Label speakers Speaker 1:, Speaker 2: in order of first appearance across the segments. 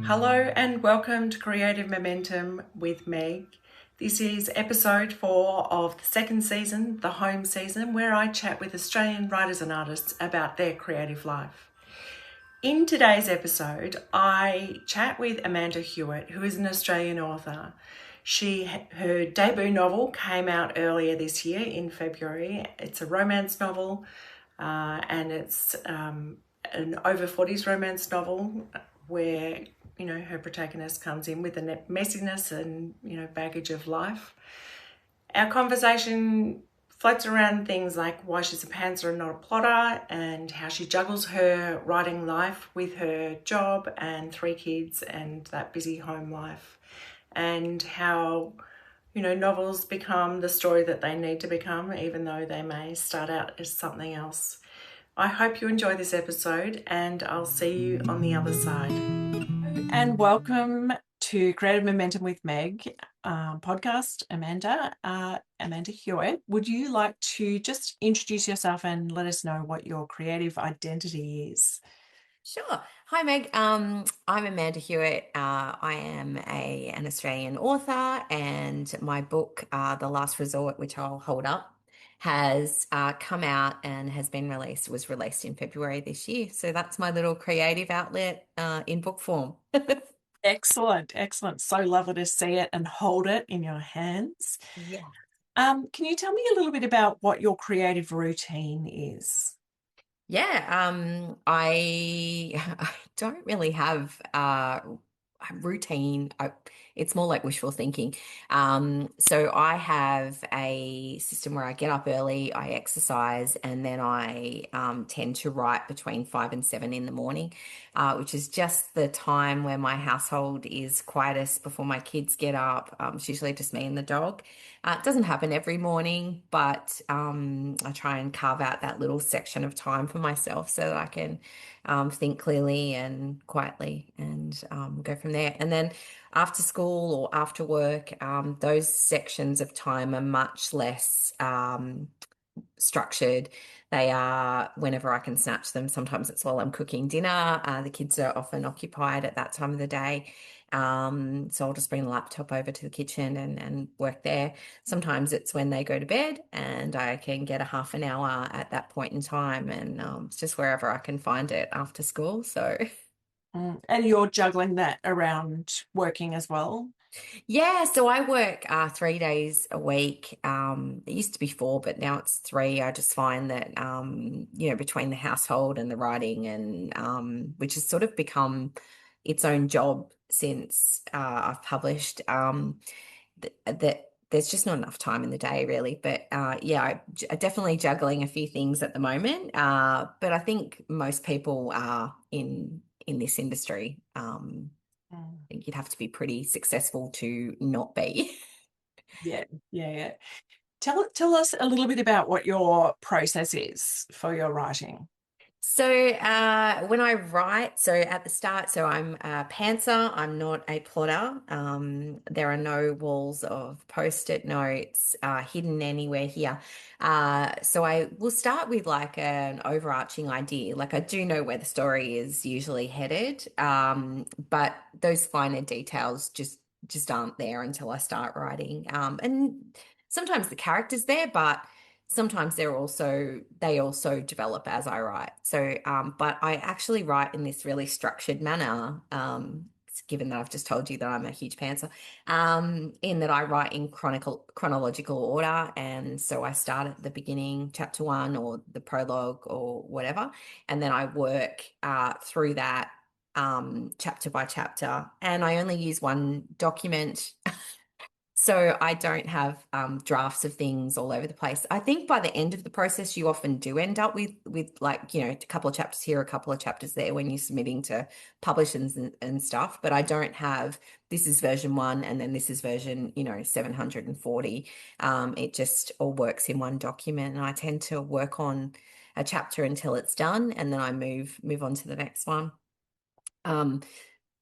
Speaker 1: Hello and welcome to Creative Momentum with Meg. This is episode 4 of the second season, the home season, where I chat with Australian writers and artists about their creative life. In today's episode, I chat with Amanda Hewitt, who is an Australian author. Her debut novel came out earlier this year in February. It's a romance novel, and it's an over 40s romance novel where her protagonist comes in with the messiness and baggage of life. Our conversation floats around things like why she's a pantser and not a plotter, and how she juggles her writing life with her job and 3 kids and that busy home life, and how novels become the story that they need to become, even though they may start out as something else. I hope you enjoy this episode, and I'll see you on the other side. And welcome to Creative Momentum with Meg podcast, Amanda. Amanda Hewitt, would you like to just introduce yourself and let us know what your creative identity is?
Speaker 2: Sure. Hi, Meg. I'm Amanda Hewitt. I am an Australian author, and my book, The Last Resort, which I'll hold up, has come out and has been released. It was released in February this year. So that's my little creative outlet in book form.
Speaker 1: Excellent, excellent. So lovely to see it and hold it in your hands.
Speaker 2: Yeah.
Speaker 1: Can you tell me a little bit about what your creative routine is?
Speaker 2: Yeah, I I don't really have a routine. It's more like wishful thinking. So I have a system where I get up early, I exercise, and then I tend to write between 5 and 7 in the morning, which is just the time where my household is quietest before my kids get up. It's usually just me and the dog. It doesn't happen every morning, but I try and carve out that little section of time for myself so that I can think clearly and quietly and go from there. And then after school or after work, those sections of time are much less structured. They are whenever I can snatch them. Sometimes it's while I'm cooking dinner. The kids are often occupied at that time of the day. So I'll just bring the laptop over to the kitchen and work there. Sometimes it's when they go to bed and I can get a half an hour at that point in time, and it's just wherever I can find it after school. So
Speaker 1: And you're juggling that around working as well?
Speaker 2: yeah, so I work 3 days a week. It used to be 4, but now it's 3. I just find that between the household and the writing, and which has sort of become its own job since I've published, that there's just not enough time in the day, really. But yeah, I'm definitely juggling a few things at the moment. But I think most people are in this industry.
Speaker 1: Mm.
Speaker 2: Think you'd have to be pretty successful to not be.
Speaker 1: Yeah, yeah, yeah. Tell us a little bit about what your process is for your writing.
Speaker 2: So when I write, so at the start, so I'm a pantser, I'm not a plotter. There are no walls of post-it notes hidden anywhere here. So I will start with like an overarching idea. Like I do know where the story is usually headed, but those finer details just aren't there until I start writing. And sometimes the character's there, but sometimes they also develop as I write. So, but I actually write in this really structured manner. Given that I've just told you that I'm a huge pantser, in that I write in chronological order, and so I start at the beginning, chapter 1, or the prologue, or whatever, and then I work through that chapter by chapter, and I only use one document. So I don't have drafts of things all over the place. I think by the end of the process, you often do end up with like, a couple of chapters here, a couple of chapters there when you're submitting to publishers and stuff. But I don't have this is version 1 and then this is version, 740. It just all works in one document, and I tend to work on a chapter until it's done, and then I move on to the next one. Um,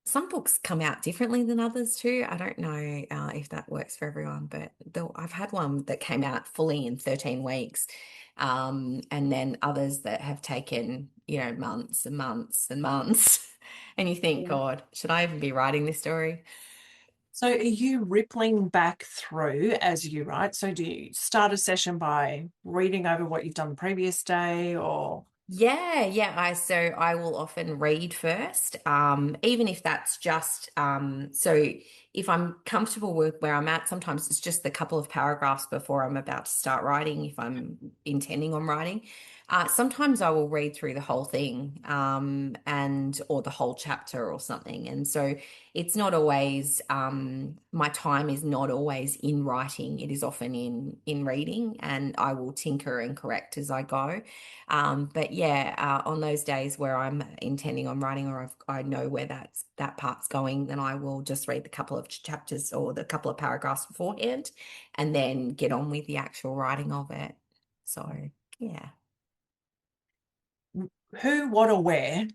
Speaker 2: some books come out differently than others too. I don't know if that works for everyone, but I've had one that came out fully in 13 weeks, and then others that have taken, months and months and months. And you think, God, should I even be writing this story?
Speaker 1: So are you rippling back through as you write? So do you start a session by reading over what you've done the previous day or
Speaker 2: Yeah. I will often read first, even if that's just so if I'm comfortable with where I'm at, sometimes it's just a couple of paragraphs before I'm about to start writing, if I'm intending on writing. Sometimes I will read through the whole thing, and or the whole chapter or something. And so it's not always my time is not always in writing. It is often in reading, and I will tinker and correct as I go. But yeah, on those days where I'm intending on writing or I know where that part's going, then I will just read the couple of chapters or the couple of paragraphs beforehand and then get on with the actual writing of it. So yeah.
Speaker 1: who, what, or where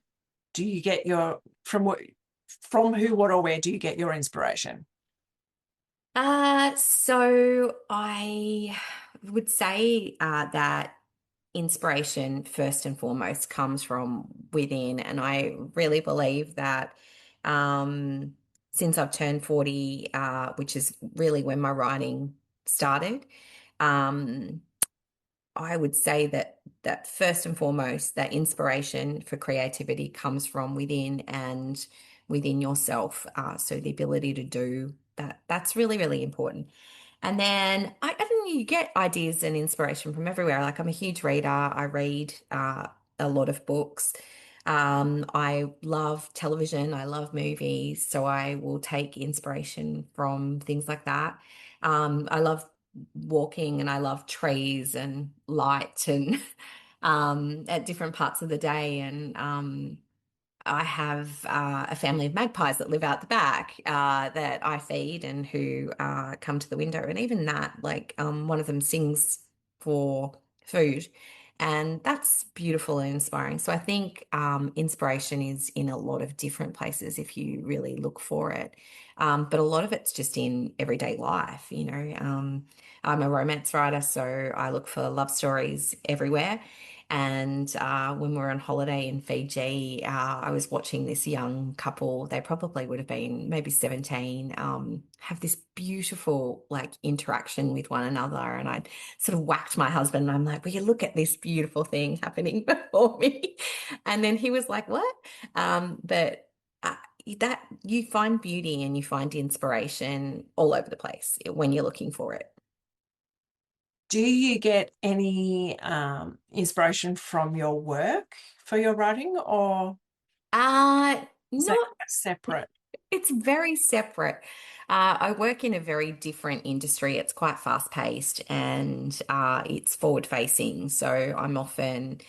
Speaker 1: do you get your from who, what, or where do you get your inspiration?
Speaker 2: So I would say that inspiration first and foremost comes from within, and I really believe that um, since I've turned 40, which is really when my writing started, um, I would say that first and foremost, that inspiration for creativity comes from within and within yourself. So the ability to do that, that's really, really important. And then I don't know, you get ideas and inspiration from everywhere. Like I'm a huge reader. I read a lot of books. I love television. I love movies. So I will take inspiration from things like that. I love walking and I love trees and light and at different parts of the day. And I have a family of magpies that live out the back that I feed and who come to the window. And even that, like one of them sings for food. And that's beautiful and inspiring. So I think inspiration is in a lot of different places if you really look for it. But a lot of it's just in everyday life, you know. I'm a romance writer, so I look for love stories everywhere. And when we were on holiday in Fiji, I was watching this young couple. They probably would have been maybe 17, have this beautiful like interaction with one another. And I sort of whacked my husband and I'm like, will you look at this beautiful thing happening before me? And then he was like, what? But that you find beauty and you find inspiration all over the place when you're looking for it.
Speaker 1: Do you get any inspiration from your work for your writing, or is that
Speaker 2: Not
Speaker 1: quite separate?
Speaker 2: It's very separate. I work in a very different industry. It's quite fast paced and it's forward facing. So I'm often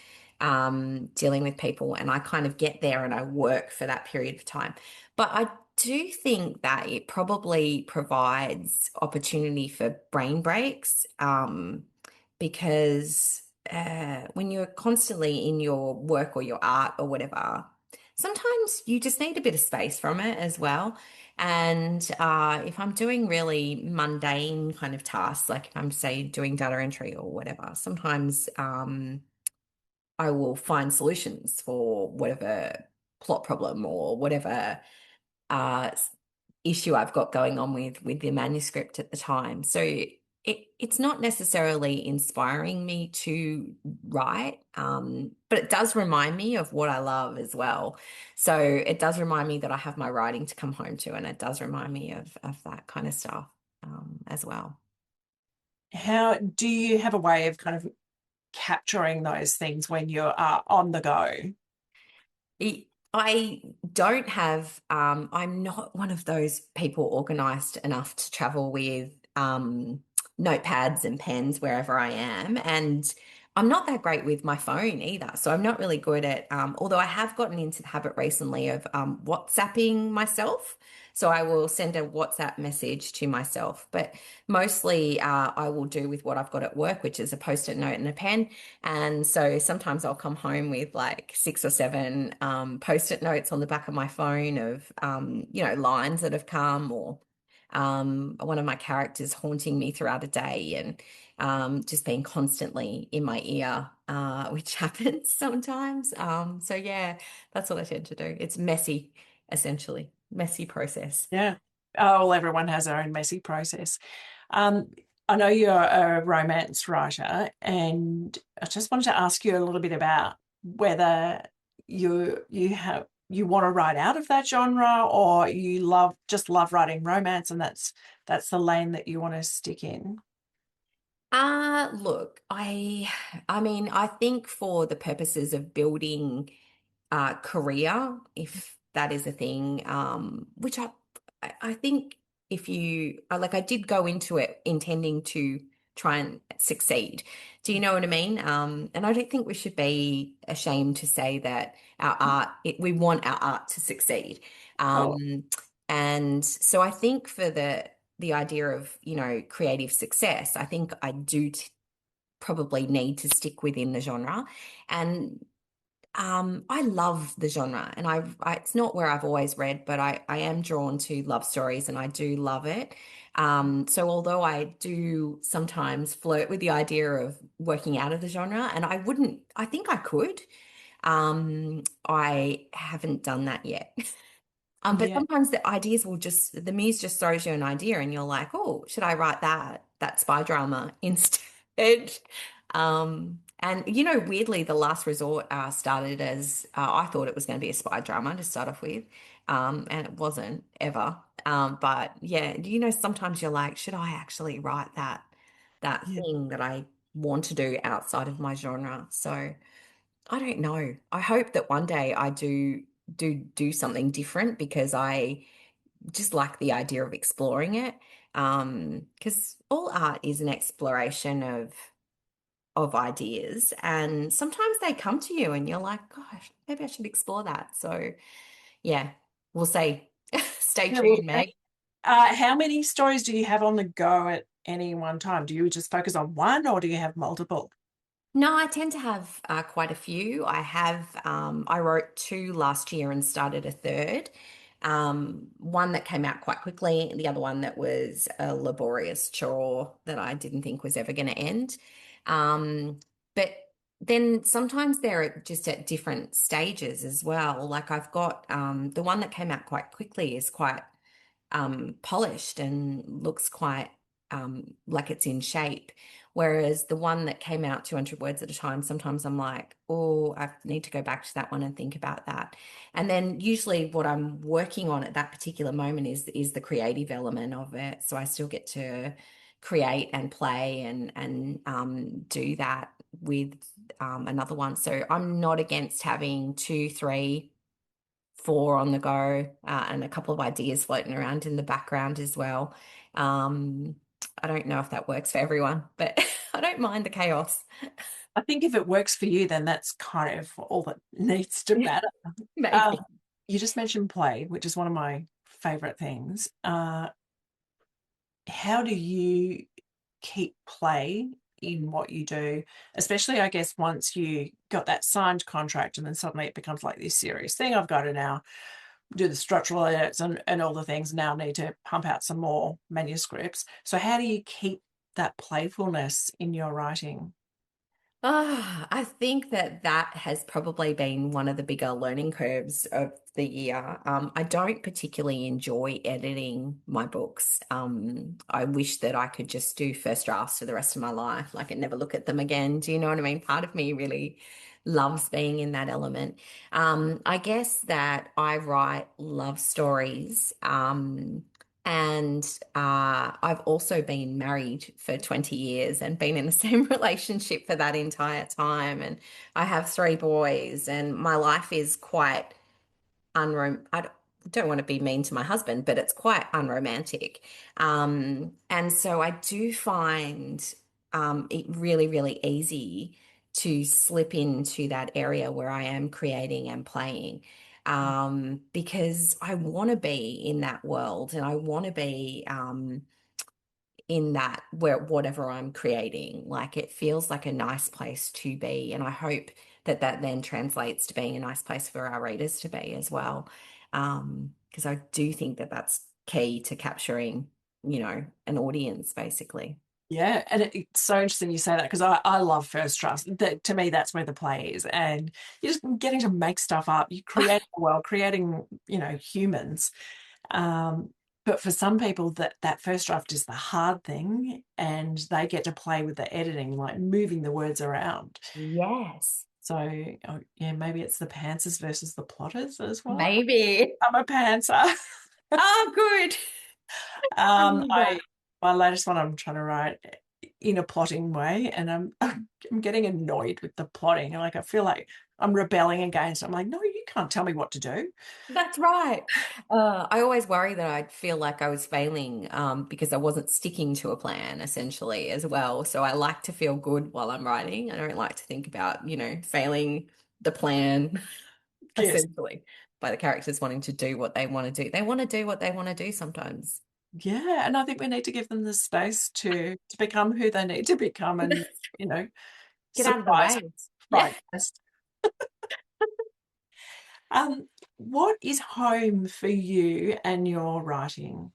Speaker 2: dealing with people and I kind of get there and I work for that period of time. But I do think that it probably provides opportunity for brain breaks because when you're constantly in your work or your art or whatever, sometimes you just need a bit of space from it as well. And if I'm doing really mundane kind of tasks, like if I'm, say, doing data entry or whatever, sometimes I will find solutions for whatever plot problem or whatever uh, issue I've got going on with the manuscript at the time. So it's not necessarily inspiring me to write, but it does remind me of what I love as well. So it does remind me that I have my writing to come home to, and it does remind me of that kind of stuff as well.
Speaker 1: How do you have a way of kind of capturing those things when you're on the go?
Speaker 2: I don't have, I'm not one of those people organized enough to travel with notepads and pens wherever I am. And I'm not that great with my phone either. So I'm not really good at, although I have gotten into the habit recently of WhatsApping myself. So I will send a WhatsApp message to myself. But mostly I will do with what I've got at work, which is a post-it note and a pen. And so sometimes I'll come home with like six or seven post-it notes on the back of my phone of, lines that have come or one of my characters haunting me throughout the day and just being constantly in my ear, which happens sometimes. So yeah, that's what I tend to do. It's messy, essentially, messy process.
Speaker 1: Yeah. Oh, well, everyone has their own messy process. Um, I know you're a romance writer, and I just wanted to ask you a little bit about whether you want to write out of that genre, or you love writing romance, and that's the lane that you want to stick in.
Speaker 2: Look, I mean, I think for the purposes of building career, if that is a thing, which I think if you like, I did go into it intending to try and succeed. Do you know what I mean? And I don't think we should be ashamed to say that our art, we want our art to succeed.
Speaker 1: Oh,
Speaker 2: And so I think for the idea of, creative success, I think I do probably need to stick within the genre. And I love the genre, and it's not where I've always read, but I am drawn to love stories, and I do love it. So although I do sometimes flirt with the idea of working out of the genre, and I think I could. I haven't done that yet. But
Speaker 1: yeah.
Speaker 2: sometimes the muse just throws you an idea and you're like, oh, should I write that spy drama instead? And weirdly, The Last Resort started as I thought it was going to be a spy drama to start off with, and it wasn't ever. But yeah, sometimes you're like, should I actually write that
Speaker 1: Yeah.
Speaker 2: thing that I want to do outside of my genre? So I don't know. I hope that one day I do something different because I just like the idea of exploring it. Because all art is an exploration of ideas, and sometimes they come to you and you're like, gosh, maybe I should explore that. So yeah, we'll say stay
Speaker 1: Yeah, well,
Speaker 2: tuned, Meg.
Speaker 1: how many stories do you have on the go at any one time? Do you just focus on one, or do you have multiple?
Speaker 2: No, I tend to have quite a few. I wrote two last year and started a third. One that came out quite quickly, and the other one that was a laborious chore that I didn't think was ever going to end. But then sometimes they're just at different stages as well. Like I've got the one that came out quite quickly is quite polished and looks quite like it's in shape. Whereas the one that came out 200 words at a time, sometimes I'm like, oh, I need to go back to that one and think about that. And then usually what I'm working on at that particular moment is the creative element of it. So I still get to create and play and do that with another one. So I'm not against having two, three, four on the go, and a couple of ideas floating around in the background as well. Um, I don't know if that works for everyone, but I don't mind the chaos.
Speaker 1: I think if it works for you, then that's kind of all that needs to matter. Uh,
Speaker 2: Maybe.
Speaker 1: you just mentioned play, which is one of my favorite things. How do you keep play in what you do, especially, I guess, once you got that signed contract and then suddenly it becomes like this serious thing? I've got to now do the structural edits and all the things, now need to pump out some more manuscripts. So, how do you keep that playfulness in your writing?
Speaker 2: I think that has probably been one of the bigger learning curves of the year. I don't particularly enjoy editing my books. I wish that I could just do first drafts for the rest of my life, like and never look at them again. Do you know what I mean? Part of me really loves being in that element. I guess that I write love stories. And I've also been married for 20 years and been in the same relationship for that entire time. And I have three boys, and my life is quite I don't want to be mean to my husband, but it's quite unromantic. And so I do find it really, really easy to slip into that area where I am creating and playing. Because I want to be in that world and I want to be in that where whatever I'm creating, like it feels like a nice place to be. And I hope that that then translates to being a nice place for our readers to be as well. Because I do think that that's key to capturing an audience basically.
Speaker 1: Yeah, and it's so interesting you say that because I love first drafts. That, to me, that's where the play is, and you're just getting to make stuff up. You create a world, creating humans. Um, but for some people, that first draft is the hard thing, and they get to play with the editing, like moving the words around.
Speaker 2: Yes,
Speaker 1: So yeah, maybe it's the pantsers versus the plotters as well.
Speaker 2: maybe.
Speaker 1: I'm a pantser.
Speaker 2: Oh, good. I love that.
Speaker 1: I my latest one I'm trying to write in a plotting way, and I'm getting annoyed with the plotting. Like I feel like I'm rebelling against it. I'm like, no, you can't tell me what to do.
Speaker 2: That's right. I always worry that I'd feel like I was failing because I wasn't sticking to a plan essentially as well. So I like to feel good while I'm writing. I don't like to think about, failing the plan
Speaker 1: Yes.
Speaker 2: essentially by the characters wanting to do what they want to do. They want to do what they want to do sometimes.
Speaker 1: Yeah, and I think we need to give them the space to become who they need to become, and you know,
Speaker 2: Get out of the
Speaker 1: surprise,
Speaker 2: way. Yeah.
Speaker 1: surprise us. What is home for you and your writing?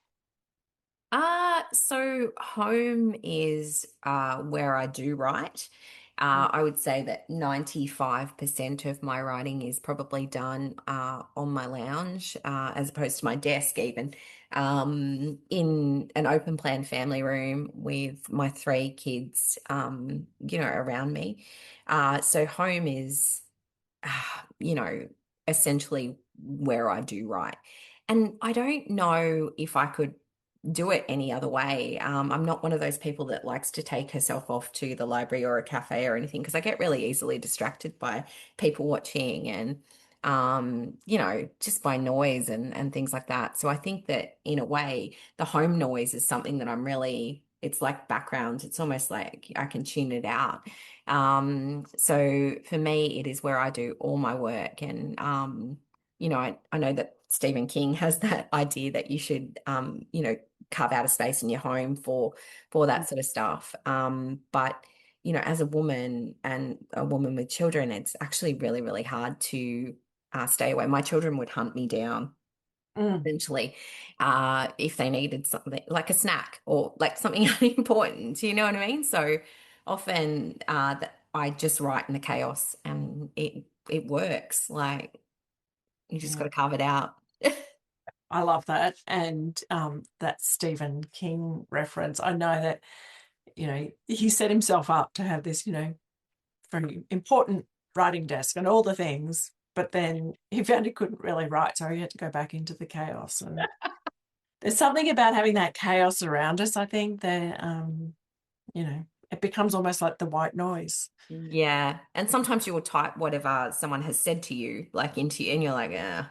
Speaker 2: So home is where I do write. I would say that 95% of my writing is probably done on my lounge, as opposed to my desk, even in an open plan family room with my three kids, around me. So home is you know, essentially where I do write. And I don't know if I could do it any other way. I'm not one of those people that likes to take herself off to the library or a cafe or anything because I get really easily distracted by people watching and just by noise and things like that. So I think that in a way, the home noise is something that it's like background. It's almost like I can tune it out. So for me, it is where I do all my work. And, I know that Stephen King has that idea that you should, carve out a space in your home for that sort of stuff. But as a woman and a woman with children, it's actually really, really hard to stay away. My children would hunt me down
Speaker 1: Mm.
Speaker 2: essentially, if they needed something like a snack or like something important, you know what I mean? So often that I just write in the chaos and it works. Like you just got
Speaker 1: Yeah,
Speaker 2: to carve it out.
Speaker 1: I love that, and that Stephen King reference. I know that he set himself up to have this very important writing desk and all the things, but then he found he couldn't really write, so he had to go back into the chaos. And there's something about having that chaos around us, I think, that it becomes almost like the white noise.
Speaker 2: Yeah. And sometimes you will type whatever someone has said to you, like into you, and you're like, yeah.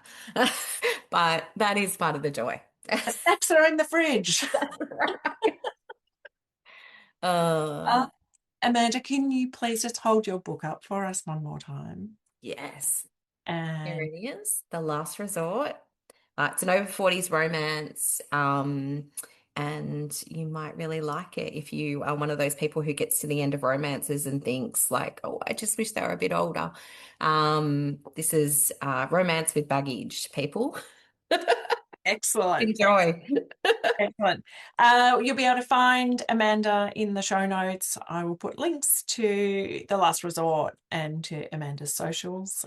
Speaker 2: But that is part of the joy.
Speaker 1: Snacks are in the fridge.
Speaker 2: That's right. Uh,
Speaker 1: Uh, Amanda, can you please just hold your book up for us one more time?
Speaker 2: yes. Here it
Speaker 1: And
Speaker 2: is, The Last Resort. It's an over 40s romance, and you might really like it if you are one of those people who gets to the end of romances and thinks like, oh, I just wish they were a bit older. This is romance with baggage, people.
Speaker 1: excellent.
Speaker 2: Enjoy.
Speaker 1: Excellent. You'll be able to find Amanda in the show notes. I will put links to The Last Resort and to Amanda's socials.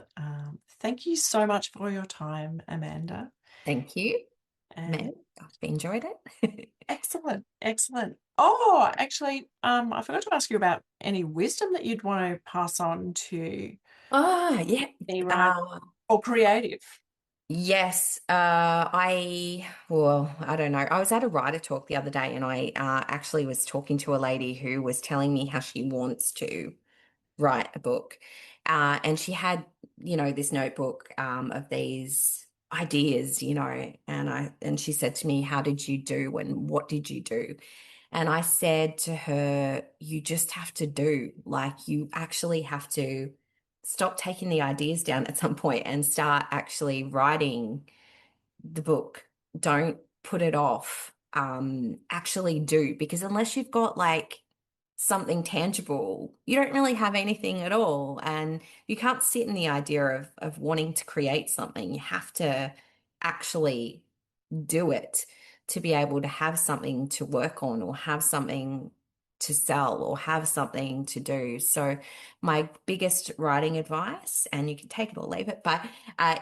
Speaker 1: Thank you so much for your time, Amanda.
Speaker 2: Thank you,
Speaker 1: And
Speaker 2: Meg. I've enjoyed it.
Speaker 1: excellent, excellent. Oh, actually, I forgot to ask you about any wisdom that you'd want to pass on to
Speaker 2: Oh, yeah.
Speaker 1: any writer
Speaker 2: Uh,
Speaker 1: or creative.
Speaker 2: Yes, well, I don't know. I was at a writer talk the other day and I actually was talking to a lady who was telling me how she wants to write a book. And she had, this notebook of these ideas, and she said to me, how did you do and what did you do? And I said to her, you just have to do, like you actually have to stop taking the ideas down at some point and start actually writing the book. Don't put it off. Actually do, because unless you've got like something tangible, you don't really have anything at all. And you can't sit in the idea of wanting to create something. You have to actually do it. to be able to have something to work on or have something to sell or have something to do. So my biggest writing advice, and you can take it or leave it, but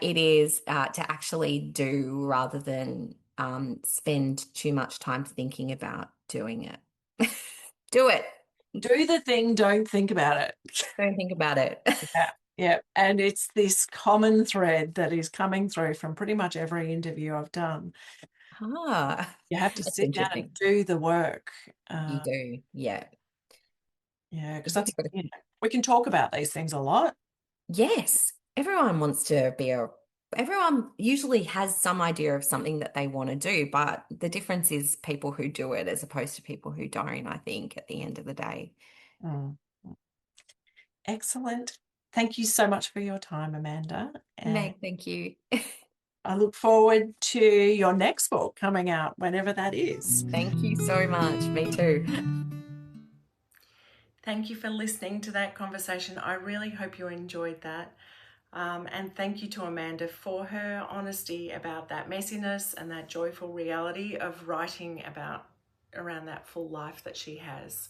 Speaker 2: it is to actually do rather than spend too much time thinking about doing it. Do it.
Speaker 1: Do the thing, don't think about it.
Speaker 2: Don't think about it.
Speaker 1: Yeah, yeah. And it's this common thread that is coming through from pretty much every interview I've done.
Speaker 2: Ah,
Speaker 1: You have to
Speaker 2: that's
Speaker 1: sit down and
Speaker 2: interesting.
Speaker 1: do the work.
Speaker 2: You do, yeah.
Speaker 1: Yeah, because
Speaker 2: You
Speaker 1: that's,
Speaker 2: just gotta,
Speaker 1: we can talk about these things a lot.
Speaker 2: yes, everyone wants to be everyone usually has some idea of something that they want to do, but the difference is people who do it as opposed to people who don't, I think, at the end of the day.
Speaker 1: Mm. Excellent. Thank you so much for your time, Amanda. And
Speaker 2: Meg, thank you.
Speaker 1: I look forward to your next book coming out, whenever that is.
Speaker 2: Thank you so much. Me too.
Speaker 1: Thank you for listening to that conversation. I really hope you enjoyed that. And thank you to Amanda for her honesty about that messiness and that joyful reality of writing about around that full life that she has.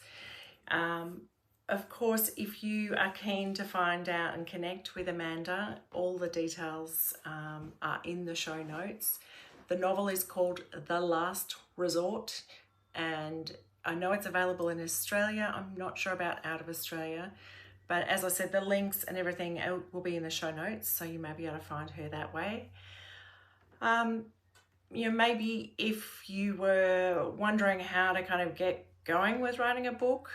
Speaker 1: Of course, if you are keen to find out and connect with Amanda, all the details are in the show notes. The novel is called The Last Resort, and I know it's available in Australia. I'm not sure about out of Australia, but as I said, the links and everything will be in the show notes, so you may be able to find her that way. Maybe if you were wondering how to kind of get going with writing a book,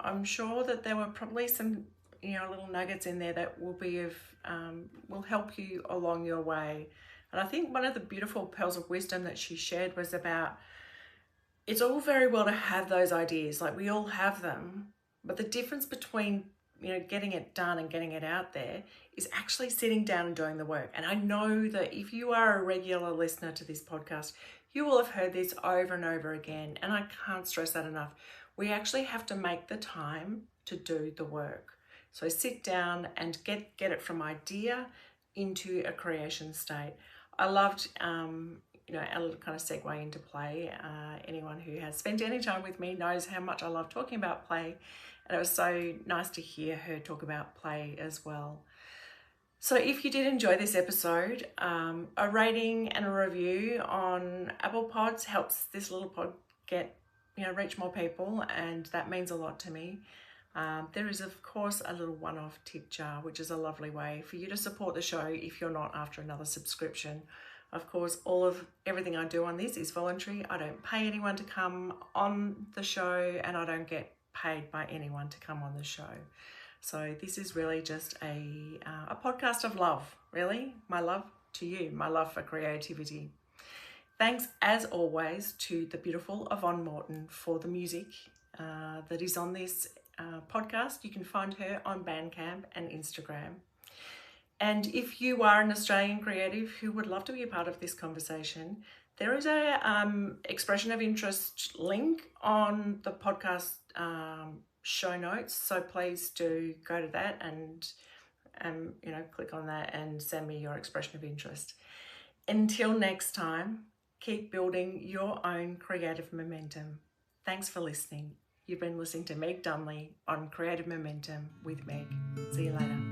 Speaker 1: I'm sure that there were probably some, little nuggets in there that will help you along your way. And I think one of the beautiful pearls of wisdom that she shared was about, it's all very well to have those ideas, like we all have them, but the difference between getting it done and getting it out there is actually sitting down and doing the work. And I know that if you are a regular listener to this podcast, you will have heard this over and over again, and I can't stress that enough. We actually have to make the time to do the work. So sit down and get it from idea into a creation state. I loved a kind of segue into play. Anyone who has spent any time with me knows how much I love talking about play, and it was so nice to hear her talk about play as well. So if you did enjoy this episode, a rating and a review on Apple Pods helps this little pod reach more people, and that means a lot to me. There is, of course, a little one-off tip jar, which is a lovely way for you to support the show if you're not after another subscription. Of course, everything I do on this is voluntary. I don't pay anyone to come on the show, and I don't get paid by anyone to come on the show. So this is really just a podcast of love, really. My love to you, my love for creativity. Thanks, as always, to the beautiful Yvonne Morton for the music that is on this podcast. You can find her on Bandcamp and Instagram. And if you are an Australian creative who would love to be a part of this conversation, there is a expression of interest link on the podcast show notes. So please do go to that and click on that and send me your expression of interest. Until next time, keep building your own creative momentum. Thanks for listening. You've been listening to Meg Dunley on Creative Momentum with Meg. See you later.